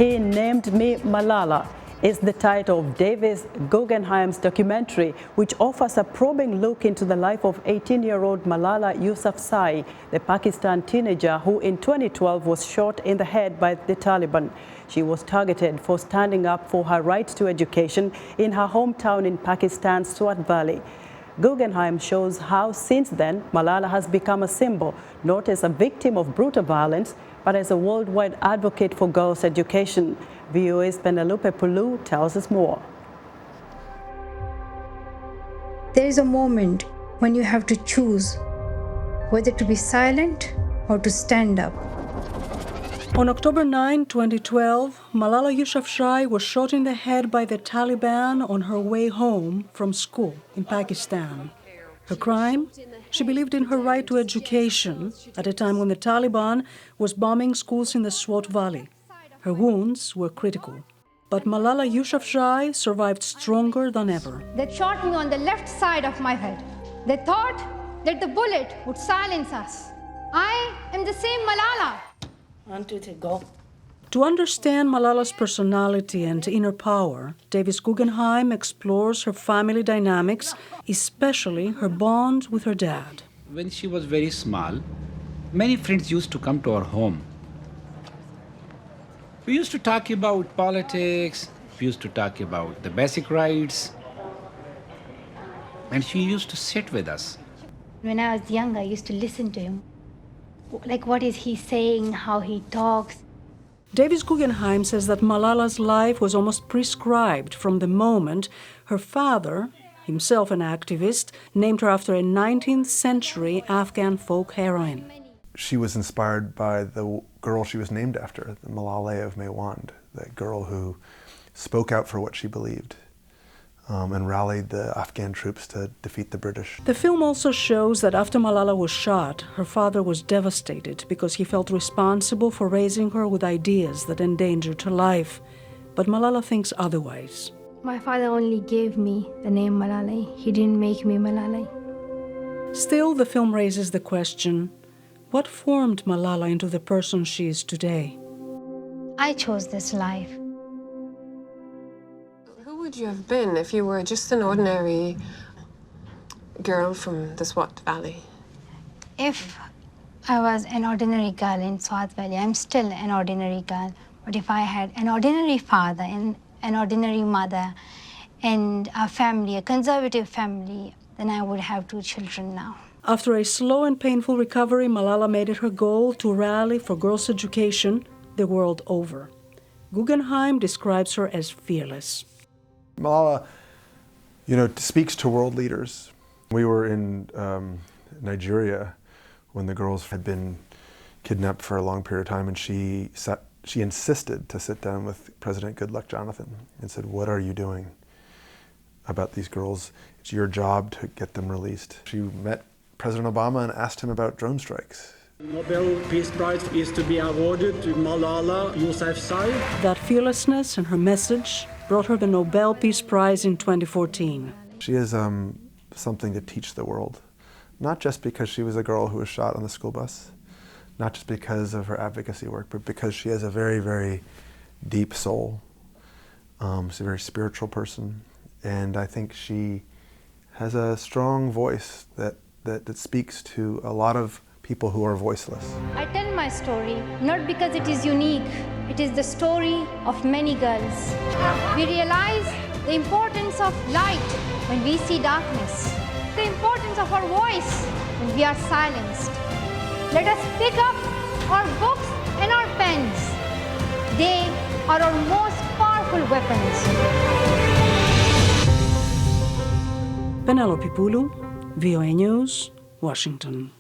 He Named Me Malala is the title of Davis Guggenheim's documentary, which offers a probing look into the life of 18-year-old Malala Yousafzai, the Pakistan teenager who in 2012 was shot in the head by the Taliban. She was targeted for standing up for her right to education in her hometown in Pakistan's Swat Valley. Guggenheim shows how since then Malala has become a symbol, not as a victim of brutal violence, but as a worldwide advocate for girls' education. VOA's Penelope Poulou tells us more. There is a moment when you have to choose whether to be silent or to stand up. On October 9, 2012, Malala Yousafzai was shot in the head by the Taliban on her way home from school in Pakistan. Her crime? She believed in her right to education at a time when the Taliban was bombing schools in the Swat Valley. Her wounds were critical. But Malala Yousafzai survived stronger than ever. They shot me on the left side of my head. They thought that the bullet would silence us. I am the same Malala. 1, 2, 3, go. To understand Malala's personality and inner power, Davis Guggenheim explores her family dynamics, especially her bond with her dad. When she was very small, many friends used to come to our home. We used to talk about politics, we used to talk about the basic rights, and she used to sit with us. When I was young, I used to listen to him. Like, what is he saying, how he talks. Davis Guggenheim says that Malala's life was almost prescribed from the moment her father, himself an activist, named her after a 19th century Afghan folk heroine. She was inspired by the girl she was named after, the Malala of Malala, that girl who spoke out for what she believed and rallied the Afghan troops to defeat the British. The film also shows that after Malala was shot, her father was devastated because he felt responsible for raising her with ideas that endangered her life. But Malala thinks otherwise. My father only gave me the name Malala. He didn't make me Malala. Still, the film raises the question, what formed Malala into the person she is today? I chose this life. Who would you have been if you were just an ordinary girl from the Swat Valley? If I was an ordinary girl in Swat Valley, I'm still an ordinary girl. But if I had an ordinary father and an ordinary mother and a family, a conservative family, then I would have 2 children now. After a slow and painful recovery, Malala made it her goal to rally for girls' education the world over. Guggenheim describes her as fearless. Malala, speaks to world leaders. We were in Nigeria when the girls had been kidnapped for a long period of time, and she insisted to sit down with President Goodluck Jonathan and said, "What are you doing about these girls? It's your job to get them released." She met President Obama and asked him about drone strikes. Nobel Peace Prize is to be awarded to Malala Yousafzai. That fearlessness and her message brought her the Nobel Peace Prize in 2014. She has something to teach the world, not just because she was a girl who was shot on the school bus, not just because of her advocacy work, but because she has a very, very deep soul. She's a very spiritual person, and I think she has a strong voice that speaks to a lot of people who are voiceless. I tell my story not because it is unique, it is the story of many girls. We realize the importance of light when we see darkness, the importance of our voice when we are silenced. Let us pick up our books and our pens. They are our most powerful weapons. Penelope Poulou, VOA News, Washington.